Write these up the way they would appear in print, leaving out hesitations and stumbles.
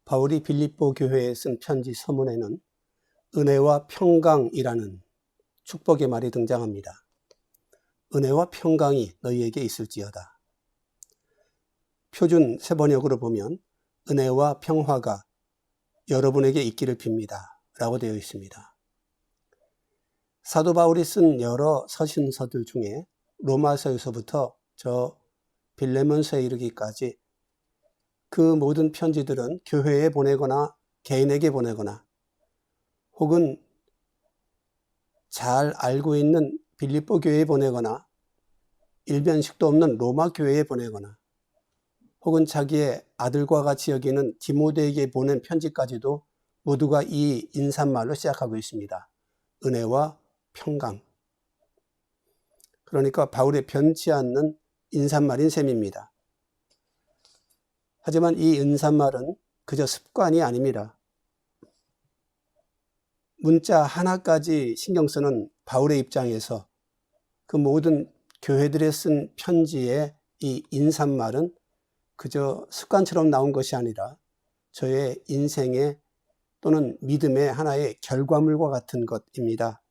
바울이 빌립보 교회에 쓴 편지 서문에는 은혜와 평강이라는 축복의 말이 등장합니다. 은혜와 평강이 너희에게 있을지어다. 표준 세번역으로 보면 은혜와 평화가 여러분에게 있기를 빕니다 라고 되어 있습니다. 사도 바울이 쓴 여러 서신서들 중에 로마서에서부터 저 빌레몬서에 이르기까지 그 모든 편지들은 교회에 보내거나 개인에게 보내거나 혹은 잘 알고 있는 빌립보 교회에 보내거나 일변식도 없는 로마 교회에 보내거나 혹은 자기의 아들과 같이 여기는 디모데에게 보낸 편지까지도 모두가 이 인사말로 시작하고 있습니다. 은혜와 평강. 그러니까 바울의 변치 않는 인사말인 셈입니다. 하지만 이 인사말은 그저 습관이 아닙니다. 문자 하나까지 신경 쓰는 바울의 입장에서 그 모든 교회들에 쓴 편지의 이 인사말은 그저 습관처럼 나온 것이 아니라 저의 인생의 또는 믿음의 하나의 결과물과 같은 것입니다.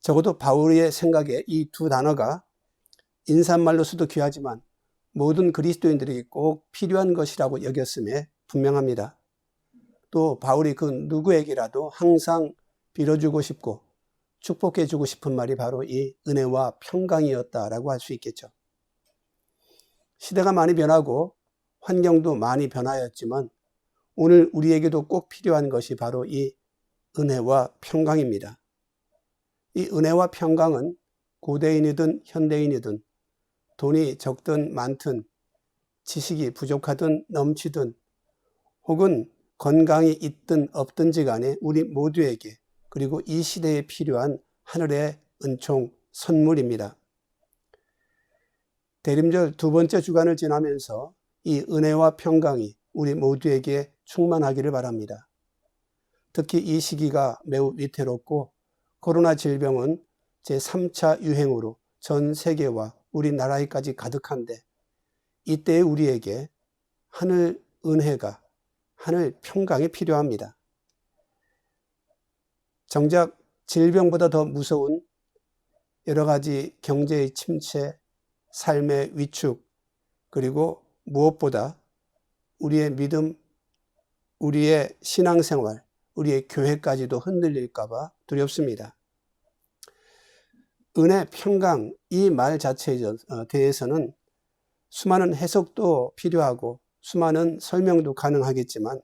적어도 바울의 생각에 이 두 단어가 인사말로서도 귀하지만 모든 그리스도인들이 꼭 필요한 것이라고 여겼음에 분명합니다. 또 바울이 그 누구에게라도 항상 빌어주고 싶고 축복해주고 싶은 말이 바로 이 은혜와 평강이었다라고 할 수 있겠죠. 시대가 많이 변하고 환경도 많이 변하였지만 오늘 우리에게도 꼭 필요한 것이 바로 이 은혜와 평강입니다. 이 은혜와 평강은 고대인이든 현대인이든 돈이 적든 많든 지식이 부족하든 넘치든 혹은 건강이 있든 없든지 간에 우리 모두에게 그리고 이 시대에 필요한 하늘의 은총 선물입니다. 대림절 두 번째 주간을 지나면서 이 은혜와 평강이 우리 모두에게 충만하기를 바랍니다. 특히 이 시기가 매우 위태롭고 코로나 질병은 제3차 유행으로 전 세계와 우리나라에까지 가득한데 이때에 우리에게 하늘 은혜가 하늘 평강이 필요합니다. 정작 질병보다 더 무서운 여러 가지 경제의 침체, 삶의 위축, 그리고 무엇보다 우리의 믿음, 우리의 신앙생활, 우리의 교회까지도 흔들릴까 봐 두렵습니다. 은혜, 평강, 이 말 자체에 대해서는 수많은 해석도 필요하고 수많은 설명도 가능하겠지만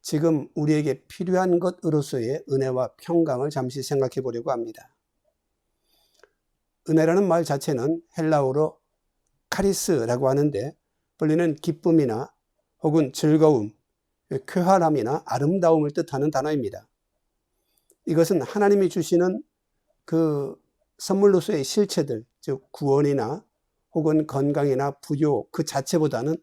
지금 우리에게 필요한 것으로서의 은혜와 평강을 잠시 생각해 보려고 합니다. 은혜라는 말 자체는 헬라어로 카리스라고 하는데 본래는 기쁨이나 혹은 즐거움, 쾌활함이나 아름다움을 뜻하는 단어입니다. 이것은 하나님이 주시는 그 선물로서의 실체들, 즉 구원이나 혹은 건강이나 부요 그 자체보다는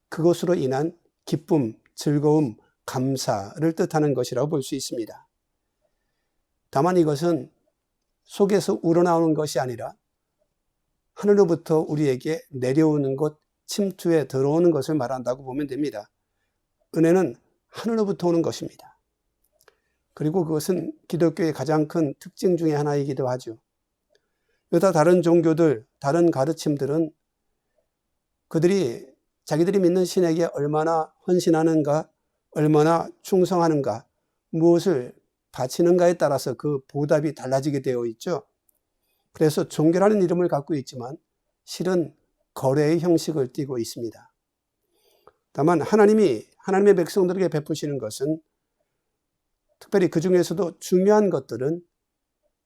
그것으로 인한 기쁨, 즐거움, 감사를 뜻하는 것이라고 볼 수 있습니다. 다만 이것은 속에서 우러나오는 것이 아니라 하늘로부터 우리에게 내려오는 것, 침투에 들어오는 것을 말한다고 보면 됩니다. 은혜는 하늘로부터 오는 것입니다. 그리고 그것은 기독교의 가장 큰 특징 중에 하나이기도 하죠. 여타 다른 종교들, 다른 가르침들은 그들이 자기들이 믿는 신에게 얼마나 헌신하는가, 얼마나 충성하는가, 무엇을 바치는가에 따라서 그 보답이 달라지게 되어 있죠. 그래서 종교라는 이름을 갖고 있지만 실은 거래의 형식을 띠고 있습니다. 다만 하나님의 백성들에게 베푸시는 것은 특별히 그 중에서도 중요한 것들은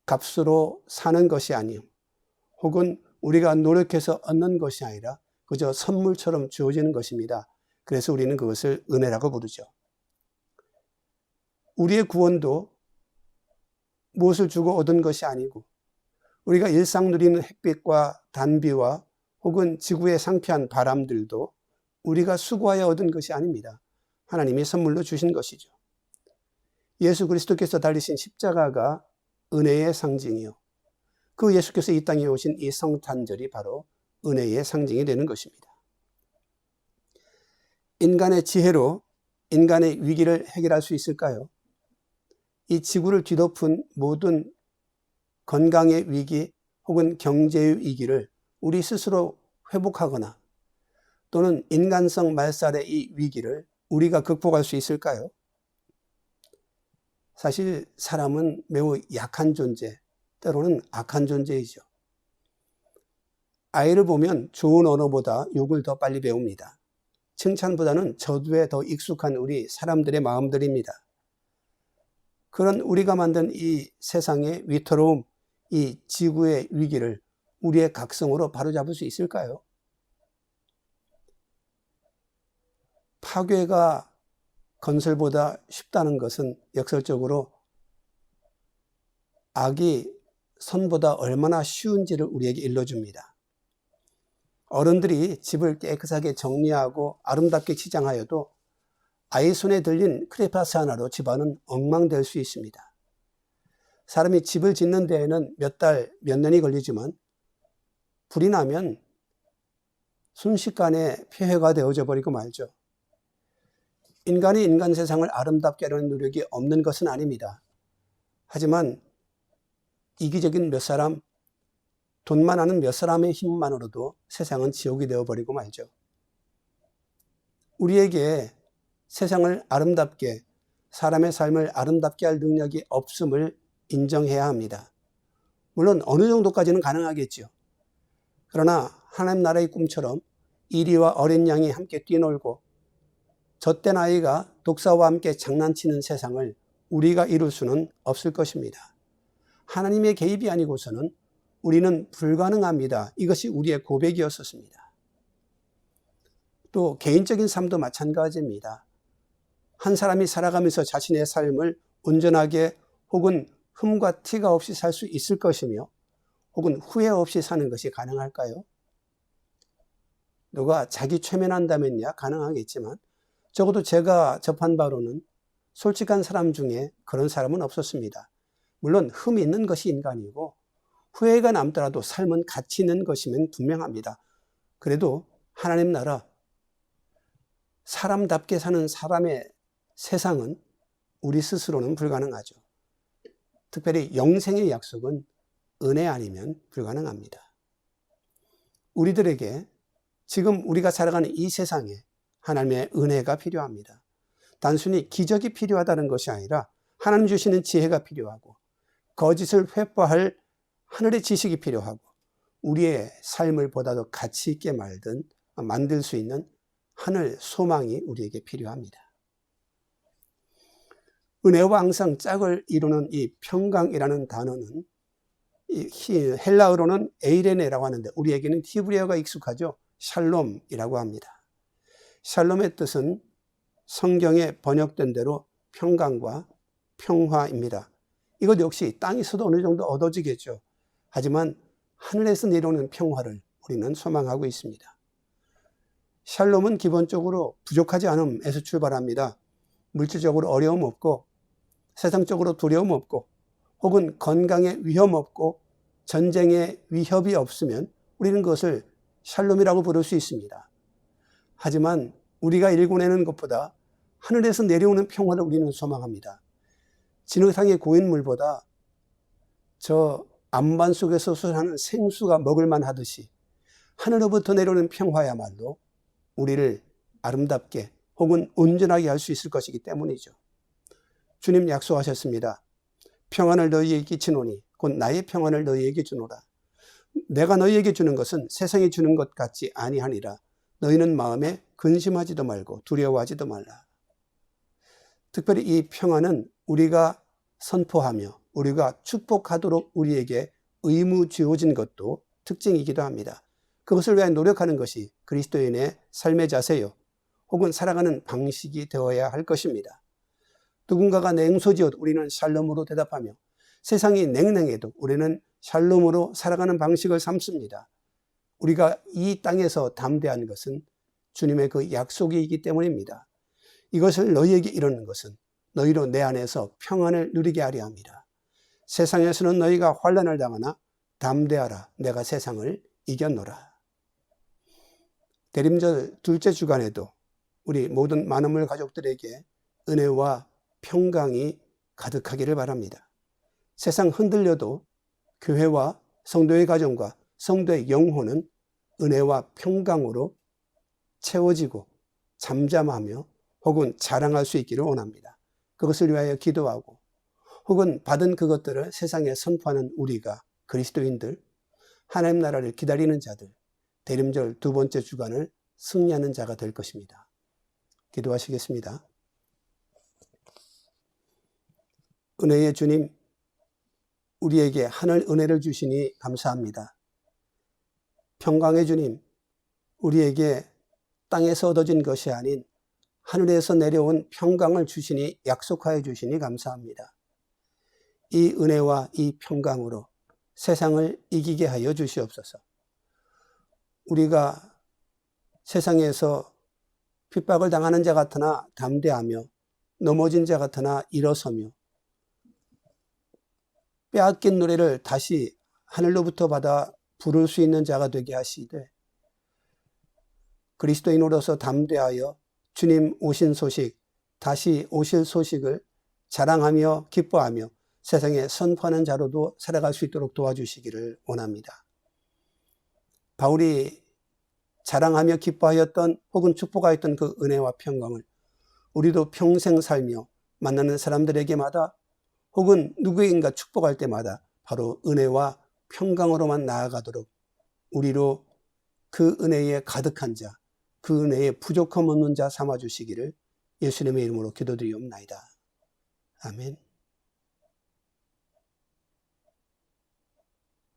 값으로 사는 것이 아니요 혹은 우리가 노력해서 얻는 것이 아니라 그저 선물처럼 주어지는 것입니다. 그래서 우리는 그것을 은혜라고 부르죠. 우리의 구원도 무엇을 주고 얻은 것이 아니고 우리가 일상 누리는 햇빛과 단비와 혹은 지구의 상쾌한 바람들도 우리가 수고하여 얻은 것이 아닙니다. 하나님이 선물로 주신 것이죠. 예수 그리스도께서 달리신 십자가가 은혜의 상징이요. 그 예수께서 이 땅에 오신 이 성탄절이 바로 은혜의 상징이 되는 것입니다. 인간의 지혜로 인간의 위기를 해결할 수 있을까요? 이 지구를 뒤덮은 모든 건강의 위기 혹은 경제의 위기를 우리 스스로 회복하거나 또는 인간성 말살의 이 위기를 우리가 극복할 수 있을까요? 사실 사람은 매우 약한 존재, 때로는 악한 존재이죠. 아이를 보면 좋은 언어보다 욕을 더 빨리 배웁니다. 칭찬보다는 저주에 더 익숙한 우리 사람들의 마음들입니다. 그런 우리가 만든 이 세상의 위태로움, 이 지구의 위기를 우리의 각성으로 바로잡을 수 있을까요? 파괴가 건설보다 쉽다는 것은 역설적으로 악이 선보다 얼마나 쉬운지를 우리에게 일러줍니다. 어른들이 집을 깨끗하게 정리하고 아름답게 치장하여도 아이 손에 들린 크레파스 하나로 집안은 엉망될 수 있습니다. 사람이 집을 짓는 데에는 몇 달, 몇 년이 걸리지만 불이 나면 순식간에 폐허가 되어져 버리고 말죠. 인간이 인간 세상을 아름답게 하려는 노력이 없는 것은 아닙니다. 하지만 이기적인 몇 사람, 돈만 하는 몇 사람의 힘만으로도 세상은 지옥이 되어버리고 말죠. 우리에게 세상을 아름답게, 사람의 삶을 아름답게 할 능력이 없음을 인정해야 합니다. 물론 어느 정도까지는 가능하겠죠. 그러나 하나님 나라의 꿈처럼 이리와 어린 양이 함께 뛰놀고 젖된 아이가 독사와 함께 장난치는 세상을 우리가 이룰 수는 없을 것입니다. 하나님의 개입이 아니고서는 우리는 불가능합니다. 이것이 우리의 고백이었었습니다. 또 개인적인 삶도 마찬가지입니다. 한 사람이 살아가면서 자신의 삶을 온전하게 혹은 흠과 티가 없이 살 수 있을 것이며 혹은 후회 없이 사는 것이 가능할까요? 누가 자기 최면한다면야 가능하겠지만 적어도 제가 접한 바로는 솔직한 사람 중에 그런 사람은 없었습니다. 물론 흠이 있는 것이 인간이고 후회가 남더라도 삶은 가치 있는 것이면 분명합니다. 그래도 하나님 나라, 사람답게 사는 사람의 세상은 우리 스스로는 불가능하죠. 특별히 영생의 약속은 은혜 아니면 불가능합니다. 우리들에게 지금 우리가 살아가는 이 세상에 하나님의 은혜가 필요합니다. 단순히 기적이 필요하다는 것이 아니라 하나님 주시는 지혜가 필요하고 거짓을 회포할 하늘의 지식이 필요하고 우리의 삶을 보다 더 가치 있게 만들 수 있는 하늘 소망이 우리에게 필요합니다. 은혜와 항상 짝을 이루는 이 평강이라는 단어는 헬라어로는 에이레네라고 하는데 우리에게는 히브리어가 익숙하죠. 샬롬이라고 합니다. 샬롬의 뜻은 성경에 번역된 대로 평강과 평화입니다. 이것 역시 땅에서도 어느 정도 얻어지겠죠. 하지만 하늘에서 내려오는 평화를 우리는 소망하고 있습니다. 샬롬은 기본적으로 부족하지 않음에서 출발합니다. 물질적으로 어려움 없고 세상적으로 두려움 없고 혹은 건강에 위험 없고 전쟁에 위협이 없으면 우리는 그것을 샬롬이라고 부를 수 있습니다. 하지만 우리가 일궈내는 것보다 하늘에서 내려오는 평화를 우리는 소망합니다. 진흙탕의 고인 물보다 저 안반 속에서 수산하는 생수가 먹을만 하듯이 하늘로부터 내려오는 평화야말로 우리를 아름답게 혹은 온전하게 할 수 있을 것이기 때문이죠. 주님 약속하셨습니다. 평안을 너희에게 끼치노니 곧 나의 평안을 너희에게 주노라. 내가 너희에게 주는 것은 세상이 주는 것 같지 아니하니라. 너희는 마음에 근심하지도 말고 두려워하지도 말라. 특별히 이 평안은 우리가 선포하며 우리가 축복하도록 우리에게 의무 주어진 것도 특징이기도 합니다. 그것을 위해 노력하는 것이 그리스도인의 삶의 자세요. 혹은 살아가는 방식이 되어야 할 것입니다. 누군가가 냉소지어도 우리는 샬롬으로 대답하며 세상이 냉랭해도 우리는 샬롬으로 살아가는 방식을 삼습니다. 우리가 이 땅에서 담대한 것은 주님의 그 약속이기 때문입니다. 이것을 너희에게 이루는 것은 너희로 내 안에서 평안을 누리게 하려 합니다. 세상에서는 너희가 환난을 당하나 담대하라. 내가 세상을 이겼노라. 대림절 둘째 주간에도 우리 모든 만우물 가족들에게 은혜와 평강이 가득하기를 바랍니다. 세상 흔들려도 교회와 성도의 가정과 성도의 영혼은 은혜와 평강으로 채워지고 잠잠하며 혹은 자랑할 수 있기를 원합니다. 그것을 위하여 기도하고 혹은 받은 그것들을 세상에 선포하는 우리가 그리스도인들, 하나님 나라를 기다리는 자들, 대림절 두 번째 주간을 승리하는 자가 될 것입니다. 기도하시겠습니다. 은혜의 주님, 우리에게 하늘 은혜를 주시니 감사합니다. 평강의 주님, 우리에게 땅에서 얻어진 것이 아닌 하늘에서 내려온 평강을 주시니 약속하여 주시니 감사합니다. 이 은혜와 이 평강으로 세상을 이기게 하여 주시옵소서. 우리가 세상에서 핍박을 당하는 자 같으나 담대하며 넘어진 자 같으나 일어서며 빼앗긴 노래를 다시 하늘로부터 받아 부를 수 있는 자가 되게 하시되 그리스도인으로서 담대하여 주님 오신 소식, 다시 오실 소식을 자랑하며 기뻐하며 세상에 선포하는 자로도 살아갈 수 있도록 도와주시기를 원합니다. 바울이 자랑하며 기뻐하였던 혹은 축복하였던 그 은혜와 평강을 우리도 평생 살며 만나는 사람들에게마다 혹은 누구인가 축복할 때마다 바로 은혜와 평강으로만 나아가도록 우리로 그 은혜에 가득한 자, 그 은혜에 부족함 없는 자 삼아주시기를 예수님의 이름으로 기도드리옵나이다. 아멘.